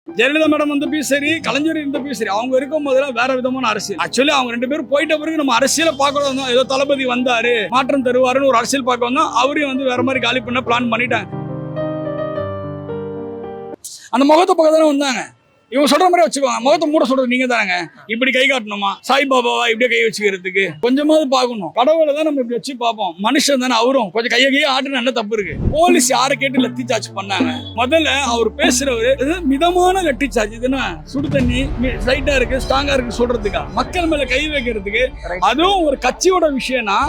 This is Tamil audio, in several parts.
ஜெயலலிதா மேடம் வந்தப்பயும் சரி, கலைஞர் இருந்தப்பயும் சரி, அவங்க இருக்கும் போதெல்லாம் வேற விதமான அரசியல். ஆக்சுவலி அவங்க 2 பேரும் போயிட்ட பிறகு நம்ம அரசியலை பார்க்க வந்தோம். ஏதோ தளபதி வந்தாரு, மாற்றம் தருவாருன்னு ஒரு அரசியல் பார்க்க வந்தோம். அவரையும் வந்து வேற மாதிரி காலி பண்ண பிளான் பண்ணிட்டாங்க. அந்த முகத்தை பார்க்க தானே வந்தாங்க. இவங்க சொல்ற மாதிரி வச்சுக்கோங்க, முகத்தை மூட சொல்றது நீங்க தானங்க. இப்படி கை காட்டணுமா, சாய்பாபாவா இப்படியே கை வச்சுக்கிறதுக்கு கொஞ்சமாவது பார்க்கணும். கடவுளை தான் நம்ம இப்படி வச்சு பார்ப்போம். மனுஷன் தானே அவரும், கொஞ்சம் கையை ஆட்டுன்னு என்ன தப்பு இருக்கு? போலீஸ் யாரை கேட்டு லத்தி சார்ஜ் பண்ணாங்க? முதல்ல அவர் பேசுறவரு மிதமான லத்தி சார்ஜ், இதுன்னா சுடு தண்ணி லைட்டா இருக்கு, ஸ்ட்ராங்கா இருக்கு சொல்றதுக்கா? மக்கள் மேல கை வைக்கிறதுக்கு. அதுவும் ஒரு கட்சியோட விஷயம்னா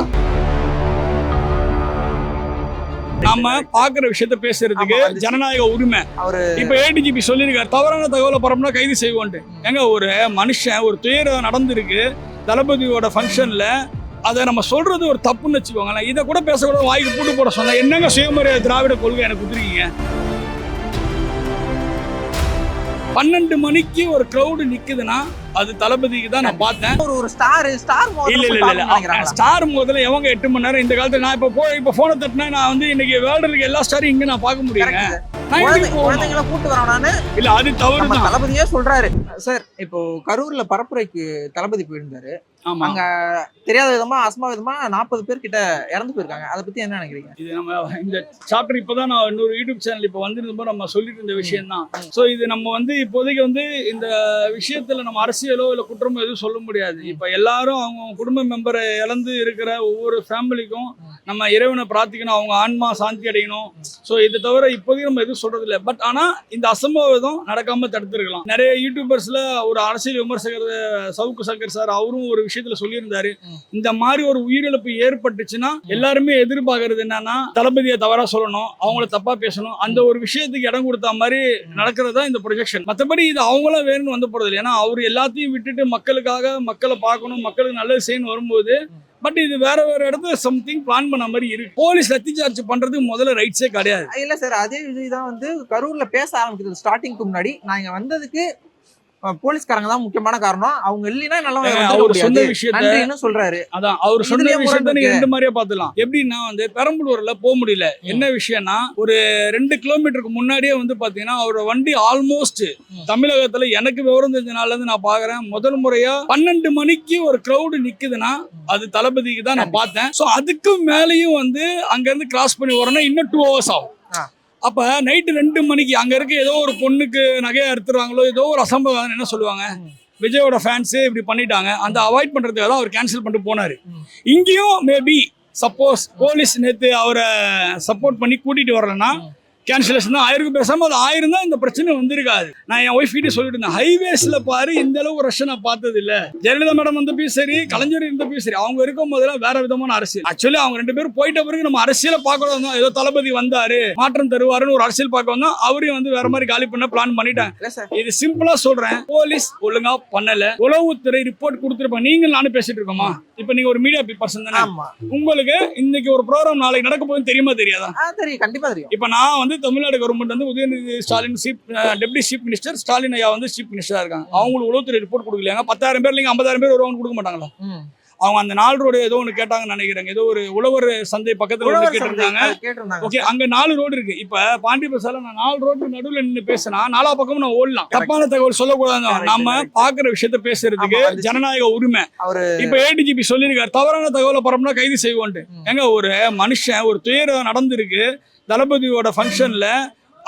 நாம பாக்குற விஷயத்த பேசுறதுக்கு ஜனநாயக உரிமை. இப்ப ஏடிஜிபி சொல்லியிருக்காரு, தவறான தகவலை பரப்புனா கைது செய்வோன்ட்டு. எங்க ஒரு மனுஷன் ஒரு துயரம் நடந்திருக்கு தளபதியோட ஃபங்க்ஷன்ல, அதை நம்ம சொல்றது ஒரு தப்புன்னு வச்சுக்கோங்களேன். இதை கூட பேசக்கூட வாய்க்கு பூட்டு போட சொன்னா என்னங்க சுயமரியாதை திராவிட கொள்கை எனக்கு குதிரீங்க? 12 மணிக்கு ஒரு கிரௌடு நிக்குதுன்னா அது தளபதிக்கு தான் நான் பார்த்தேன். ஒரு ஸ்டார் இல்ல ஸ்டார் முதல்ல எவங்க 8 மணி நேரம் இந்த காலத்துல நான் இப்ப போனை தட்டினா நான் வந்து இன்னைக்கு வேர்ல்டு இருக்க எல்லா ஸ்டாரும் இங்க நான் பார்க்க முடியுங்க. குழந்தைங்களை கூட்டு வரணும்னு இல்ல, அது தவறு. தளபதியே சொல்றாரு சார். இப்போ கரூர்ல பரப்புரைக்கு தளபதி போயிருந்தாரு. அங்க தெரியாத விதமா அசம்பாவிதமா 40 பேர் கிட்ட இறந்து போயிருக்காங்க. அதை பத்தி என்ன நினைக்கிறீங்க? இது நம்ம இந்த சாப்டர் இப்பதான் நான் இன்னொரு யூடியூப் சேனல் இப்ப வந்திருந்தப்போ நம்ம சொல்லிட்டு இருந்த விஷயம் தான். சோ இது நம்ம வந்து இப்போதைக்கு வந்து இந்த விஷயத்துல நம்ம அரசியலோ இல்ல குற்றமோ எதுவும் சொல்ல முடியாது. இப்ப எல்லாரும் அவங்க குடும்ப மெம்பரை இழந்து இருக்கிற ஒவ்வொரு ஃபேமிலிக்கும் நம்ம இறைவனை பிரார்த்திக்கணும், அவங்க ஆன்மா சாந்தி அடையணும். சோ இதை தவிர இப்போதைக்கு நம்ம எதுவும் சொல்றது இல்லை. பட் ஆனா இந்த அசம்பாவிதம் நடக்காம தடுத்துருக்கலாம். நிறைய யூடியூபர்ஸ்ல ஒரு அரசியல் விமர்சகர் சவுக்கு சங்கர் சார், அவரும் ஒரு விஷயத்துல சொல்லியிருந்தாரு, இந்த மாதிரி ஒரு உயிரிழப்பு ஏற்பட்டுச்சுன்னா எல்லாருமே எதிர்பார்க்கறது என்னன்னா தளபதியை தவறா சொல்லணும், அவங்கள தப்பா பேசணும். அந்த ஒரு விஷயத்துக்கு இடம் கொடுத்த மாதிரி நடக்கிறதா இந்த ப்ரொஜெக்ஷன். மற்றபடி இது அவங்களும் வேணும்னு வந்து போறது இல்லை. ஏன்னா அவர் எல்லாத்தையும் விட்டுட்டு மக்களுக்காக மக்களை பார்க்கணும், மக்களுக்கு நல்லது செய்யணும் வரும்போது, பட் இது வேற இடத்துல சம்திங் பிளான் பண்ண மாதிரி இருக்கு. போலீஸ் லத்தி சார்ஜ் பண்றது முதல்ல ரைட்ஸே கிடையாது. இல்ல சார், அதே இதுதான் வந்து கரூர்ல பேச ஆரம்பிக்கிறது. ஸ்டார்டிங்க்கு முன்னாடி நான் இங்க வந்ததுக்கு போலீஸ்காரங்க தான் முக்கியமான காரணம், அவங்க இல்லைன்னா அவர் சொன்ன விஷயத்த சொல்றாரு. அதான் அவர் சொன்ன விஷயத்த நீங்க 2 மாதிரியா பாத்துலாம். எப்படின்னா வந்து பெரம்பலூர்ல போக முடியல. என்ன விஷயம்னா ஒரு 2 கிலோமீட்டருக்கு முன்னாடியே வந்து பாத்தீங்கன்னா அவரோட வண்டி ஆல்மோஸ்ட் தமிழகத்துல எனக்கு விவரம் தெரிஞ்சனால இருந்து நான் பாக்குறேன், முதல் முறையா 12 மணிக்கு ஒரு கிரௌடு நிக்குதுன்னா அது தளபதிக்கு தான் நான் பார்த்தேன். சோ அதுக்கு மேலேயும் வந்து அங்க இருந்து கிராஸ் பண்ணி வரணும், இன்னும் 2 hours ஆகும். அப்ப நைட்டு 2 மணிக்கு அங்க இருக்க ஏதோ ஒரு பொண்ணுக்கு நகையா எடுத்துருவாங்களோ ஏதோ ஒரு அசம்பவம், என்ன சொல்லுவாங்க, விஜயோட ஃபேன்ஸே இப்படி பண்ணிட்டாங்க, அந்த அவாய்ட் பண்றதுக்காக தான் அவர் கேன்சல் பண்ணிட்டு போனாரு. இங்கேயும் மேபி சப்போஸ் போலீஸ் நேத்து அவரை சப்போர்ட் பண்ணி கூட்டிட்டு வரலன்னா கேன்சலேஷன் தான் ஆயிருக்கு. பேசாம அது 1000 தான் இந்த பிரச்சனை வந்திருக்காது. நான் என் ஒய்ஃப் கிட்ட சொல்லிட்டு இருந்தேன், ஹைவேஸ்ல பாரு இந்த அளவுக்கு ரஷ் நான் பார்த்தது இல்ல. ஜெயலலிதா மேடம் வந்தப்பயும் சரி, கலைஞர் இருந்தப்பயும் சரி, அவங்க இருக்கும் போதெல்லாம் வேற விதமான அரசியல். ஆக்சுவலி அவங்க 2 பேரும் போயிட்ட பிறகு நம்ம அரசியலை பார்க்க வந்தோம். ஏதோ தளபதி வந்தாரு, மாற்றம் தருவாருன்னு ஒரு அரசியல் பார்க்க வந்தோம். அவரையும் வந்து வேற மாதிரி காலி பண்ண பிளான் பண்ணிட்டாங்க. இது சிம்பிளா சொல்றேன், போலீஸ் ஒழுங்கா பண்ணல, உளவுத்துறை ரிப்போர்ட் கொடுத்துருப்பாங்க. நீங்க நானும் பேசிட்டு இருக்கோமா? இப்ப நீங்க ஒரு மீடியா பர்சன் தானே, உங்களுக்கு இன்னைக்கு ஒரு ப்ரோக்ராம் நாளைக்கு நடக்க போகுதுன்னு தெரியுமா தெரியாதா? கண்டிப்பா தெரியும். இப்ப நான் வந்து தமிழ்நாடு கவர்மெண்ட் வந்து Udhayanidhi Stalin deputy chief minister, Stalin ஐயா வந்து சீஃப் மினிஸ்டரா இருக்காங்க. அவங்களுக்கு உளவுத்துறை ரிப்போர்ட் கொடுக்கலையாங்க. 10,000 பேர் இல்லைங்க 50,000 பேர் வருவாங்க, கொடுக்க மாட்டாங்களா? அவங்க அந்த 4 ரோடு ஏதோ ஒன்று கேட்டாங்கன்னு நினைக்கிறாங்க. ஏதோ ஒரு உழவர் சந்தை பக்கத்துல கேட்டிருந்தாங்க. ஓகே, அங்க 4 ரோடு இருக்கு. இப்ப பாண்டி பசால நான் 4 ரோடு நடுவில் நின்று பேசினா 4 பக்கமும் நான் ஓடலாம். தப்பான தகவல் சொல்லக்கூடாது. நம்ம பாக்குற விஷயத்த பேசுறதுக்கு ஜனநாயக உரிமை. இப்ப ஏடிஜிபி சொல்லியிருக்காரு, தவறான தகவலை பரப்புனா கைது செய்வோன்ட்டு. எங்க ஒரு மனுஷன் ஒரு துயரம் நடந்திருக்கு தளபதியோட ஃபங்க்ஷன்ல,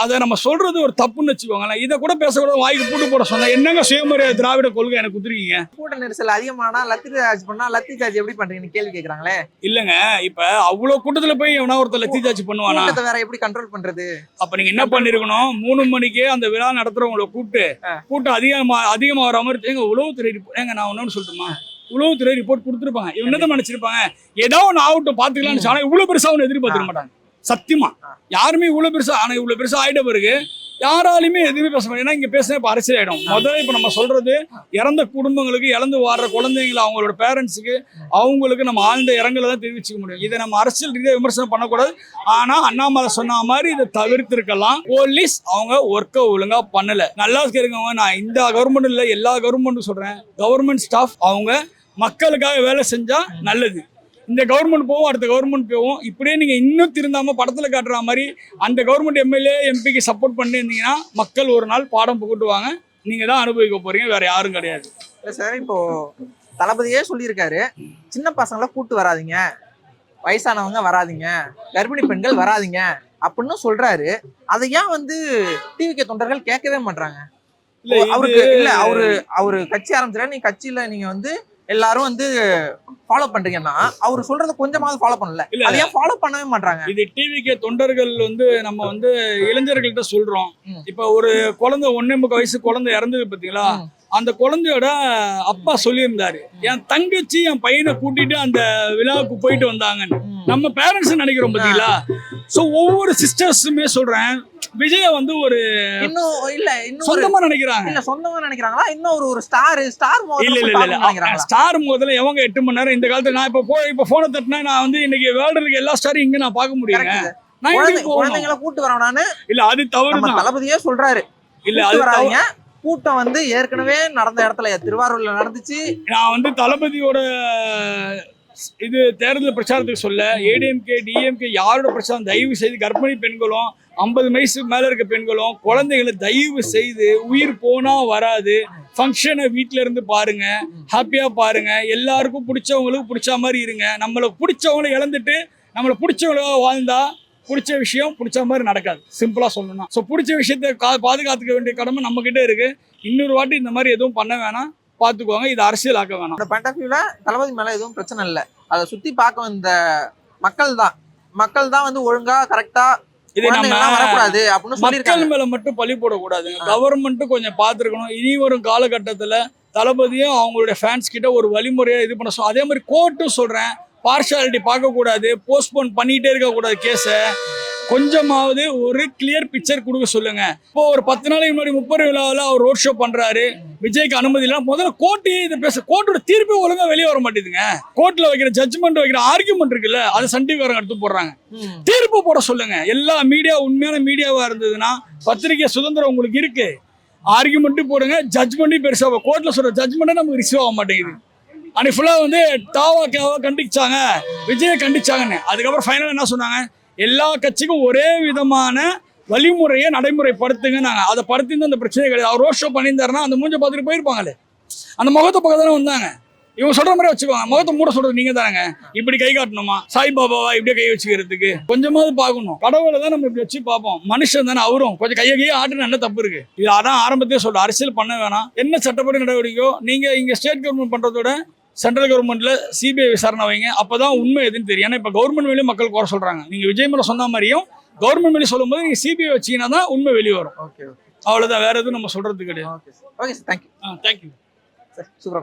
அதை நம்ம சொல்றது ஒரு தப்புன்னு வச்சுக்கோங்களேன். இதை கூட பேசக்கூட வாய்க்கு பூட்டு போட சொன்னா என்னங்க சுயமரியாதை திராவிட கொள்கை எனக்கு குதிரீங்க? கூட்ட நெரிசல் அதிகமானா லத்தி சார்ஜ் பண்ணா லத்தி சார்ஜ் எப்படி பண்றீங்கன்னு கேள்வி கேக்குறாங்களே. இல்லங்க, இப்ப அவ்வளவு கூட்டத்துல போய் எவனா ஒருத்தர் லத்தி சார்ஜ் பண்ணுவானா? வேற எப்படி கண்ட்ரோல் பண்றது? அப்ப நீங்க என்ன பண்ணிருக்கணும், 3 மணிக்கே அந்த விழா நடத்துறவங்களை கூட்டம் அதிகமா வர மாதிரி எங்க உளவுத்துறை ஏங்க நான் ஒன்னு சொல்லட்டுமா, உளவுத்துறை ரிப்போர்ட் கொடுத்துருப்பாங்க. இவங்க என்னதான் நினைச்சிருப்பாங்க, ஏதோ ஒன்று ஆகட்டும் பாத்துக்கலாம்னு சொன்னா இவ்வளவு பெருசா ஒன்று எதிர்பார்த்துக்க மாட்டாங்க. சத்தியமா யாருமே இவ்வளவு பெருசா, ஆனா இவ்வளவு பெருசா ஆயிட்ட பிறகு யாராலுமே எதுவுமே பேச மாட்டேன். ஏன்னா இங்க பேச இப்ப அரசியல் ஆயிடும். முதல்ல இப்ப நம்ம சொல்றது இறந்த குடும்பங்களுக்கு, இறந்து வாடுற குழந்தைங்களை, அவங்களோட பேரண்ட்ஸுக்கு, அவங்களுக்கு நம்ம ஆழ்ந்த இரங்கலை தான் தெரிவிச்சுக்க முடியும். இதை நம்ம அரசியல் ரீதியாக விமர்சனம் பண்ணக்கூடாது. ஆனா அண்ணாமலை சொன்ன மாதிரி இதை தவிர்த்திருக்கலாம். போலீஸ் அவங்க ஒர்க்கை ஒழுங்கா பண்ணல. நல்லா இருக்கவங்க, நான் இந்த கவர்மெண்ட் இல்லை எல்லா கவர்மெண்ட்டும் சொல்றேன், கவர்மெண்ட் ஸ்டாஃப் அவங்க மக்களுக்காக வேலை செஞ்சா நல்லது. இந்த கவர்மெண்ட் போவோம், அடுத்த கவர்மெண்ட் போவோம். இப்படியே நீங்க இன்னும் திருந்தாம படத்துல காட்டுற மாதிரி அந்த கவர்மெண்ட் எம்எல்ஏ எம்பிக்கு சப்போர்ட் பண்ணியிருந்தீங்கன்னா மக்கள் ஒரு நாள் பாடம் புகட்டுவாங்க. நீங்க தான் அனுபவிக்க போறீங்க, வேற யாரும் கிடையாது. இல்ல சார், இப்போ தளபதியே சொல்லியிருக்காரு, சின்ன பசங்களை கூட்டு வராதீங்க, வயசானவங்க வராதீங்க, கர்ப்பிணி பெண்கள் வராதீங்க அப்படின்னு சொல்றாரு. அதை ஏன் வந்து டிவிகே தொண்டர்கள் கேட்கவே மாட்டாங்க? அவருக்கு இல்ல, அவரு கட்சி ஆரம்பிச்சாரு, நீ கட்சியில நீங்க வந்து எல்லாரும் வந்து ஃபாலோ பண்றீங்கன்னா அவரு சொல்றத கொஞ்சமாவது ஃபாலோ பண்ணல, அதையே ஃபாலோ பண்ணவே மாட்டாங்க. இது டிவிகே தொண்டர்கள் வந்து நம்ம வந்து இளைஞர்கள்ட்ட சொல்றோம். இப்ப ஒரு குழந்தை 1.25 வயசு குழந்தை இறந்தது பாத்தீங்களா, அந்த குழந்தையோட அப்பா சொல்லியிருந்தாரு, என் தங்கச்சி என் பையனை கூட்டிட்டு அந்த விழாவுக்கு போயிட்டு வந்தாங்கன்னு. நம்ம பேரண்ட்ஸ் நினைக்கிறோம் பாத்தீங்களா. சோ ஒவ்வொரு சிஸ்டர்ஸுமே சொல்றேன், விஜய வந்து ஒரு சொந்தமா நினைக்கிறாங்க. இல்ல சொந்தமா நினைக்கிறாங்களா, இன்னும் ஒரு ஸ்டார் ஸ்டார் முதல்ல எவங்க 8 மணி நேரம். இந்த காலத்துல நான் இப்ப போனை தட்டினா நான் வந்து இன்னைக்கு வேர்ல்டுல இருக்க எல்லா ஸ்டாரும் இங்க நான் பார்க்க முடியுங்க. குழந்தைங்களை கூட்டு வரணும்னு இல்ல, அது தவறு. தளபதியே சொல்றாரு, இல்ல அது வராதீங்க. கூட்டம் வந்து ஏற்கனவே நடந்த இடத்துல திருவாரூர்ல நடந்துச்சு. நான் வந்து தளபதியோட இது தேர்தல் பிரச்சாரத்துக்கு சொல்ல, ஏடிஎம்கே டிஎம்கே யாரோட பிரச்சாரம், தயவு செய்து கர்ப்பிணி பெண்களும் 50 வயசு மேல இருக்க பெண்களும் குழந்தைகளை தயவு செய்து, உயிர் போனா வராது, ஃபங்க்ஷனை வீட்டுல இருந்து பாருங்க, ஹாப்பியா பாருங்க, எல்லாருக்கும் பிடிச்சவங்களுக்கு பிடிச்ச மாதிரி இருங்க. நம்மளை பிடிச்சவங்களை இழந்துட்டு நம்மளை பிடிச்சவங்கள வாழ்ந்தா பிடிச்ச விஷயம் பிடிச்ச மாதிரி நடக்காது, சிம்பிளா சொல்லணும்னா. ஸோ பிடிச்ச விஷயத்த பாதுகாத்துக்க வேண்டிய கடமை நம்ம கிட்ட இருக்கு. இன்னொரு வாட்டி இந்த மாதிரி எதுவும் பண்ண வேணாம், பாத்துக்குவாங்க. இது அரசியல் ஆக்க வேணாம். பாயிண்ட் ஆஃப் வியூல தளபதி மேல எதுவும் பிரச்சனை இல்லை. அதை சுத்தி பார்க்க வந்த மக்கள் தான் வந்து ஒழுங்கா கரெக்டா இது நம்ம வரக்கூடாது அப்படின்னு மக்கள் மேல மட்டும் பழி போடக்கூடாதுங்க. கவர்மெண்ட்டும் கொஞ்சம் பார்த்துருக்கணும். இனி வரும் காலகட்டத்துல தளபதியும் அவங்களுடைய ஃபேன்ஸ் கிட்ட ஒரு வழிமுறையா இது பண்ண அதே மாதிரி கோர்ட்டும் சொல்றேன், பார்ஷாலிட்டி பார்க்கக்கூடாது, போஸ்ட்போன் பண்ணிட்டே இருக்கக்கூடாது கேஸை. கொஞ்சமாவது ஒரு கிளியர் பிக்சர் கொடுக்க சொல்லுங்க. இப்போ ஒரு 10 நாளைக்கு முன்னாடி 30 விழாவில் அவர் ரோட் ஷோ பண்றாரு, விஜய்க்கு அனுமதி இல்லை. முதல்ல கோர்ட்டையே இதை பேச, கோர்ட்டோட தீர்ப்பு ஒழுங்கா வெளியே வர மாட்டேதுங்க. கோர்ட்ல வைக்கிற ஜட்ஜ்மெண்ட் வைக்கிற ஆர்குமெண்ட் இருக்குல்ல, அது சன் டிவிக்காரங்க எடுத்து போடுறாங்க. தீர்ப்பு போட சொல்லுங்க. எல்லா மீடியா உண்மையான மீடியாவா இருந்ததுன்னா, பத்திரிகை சுதந்திரம் உங்களுக்கு இருக்கு, ஆர்குமெண்ட்டும் போடுங்க, ஜட்ஜ்மெண்ட்டும் பெருசா. கோர்ட்ல சொல்ற ஜட்ஜ்மெண்ட்டே நமக்கு ரிசீவ் ஆக மாட்டேங்குது. அன்னைக்கு ஃபுல்லா வந்து தாவாக்காவை கண்டிச்சாங்க, விஜயை கண்டிச்சாங்கன்னு. அதுக்கப்புறம் ஃபைனல் என்ன சொன்னாங்க, எல்லா கட்சிக்கும் ஒரே விதமான வழிமுறையை நடைமுறைப்படுத்துங்க. நாங்கள் அதை படுத்தி அந்த பிரச்சனை கிடையாது. அவர் ரோட் ஷோ பண்ணியிருந்தாருன்னா அந்த மூஞ்சை பார்த்துட்டு போயிருப்பாங்களே, அந்த முகத்தை பக்கம் தானே வந்தாங்க. இவங்க சொல்ற மாதிரி வச்சுக்கோங்க, முகத்தை மூட சொல்றது நீங்க தானங்க. இப்படி கை காட்டணுமா, சாய்பாபாவா இப்படியே கை வச்சுக்கிறதுக்கு கொஞ்சமாவது பார்க்கணும். கடவுளை தான் நம்ம இப்படி வச்சு பார்ப்போம், மனுஷன் தானே அவரும். கொஞ்சம் கையை ஆட்டுன்னு என்ன தப்பு இருக்கு? இது அதான் ஆரம்பத்தையே சொல்ற, அரசியல் பண்ண வேணாம். என்ன சட்டப்படி நடவடிக்கையோ நீங்க இங்க ஸ்டேட் கவர்மெண்ட் பண்றதோட சென்ட்ரல் கவர்மெண்ட்ல சிபிஐ விசாரணை வைங்க, அப்பதான் உண்மை எதுன்னு தெரியும். ஏன்னா இப்ப கவர்மெண்ட் மேலேயும் மக்கள் குறை சொல்றாங்க. நீங்க விஜய் மேல சொன்ன மாதிரியும் கவர்மெண்ட் மேலே சொல்லும் போது நீங்க சிபிஐ வச்சீங்கன்னா தான் உண்மை வெளியே வரும். அவ்வளவுதான், வேற எதுவும் நம்ம சொல்றது கிடையாது. Okay sir, thank you. Thank you sir, சூப்பரா.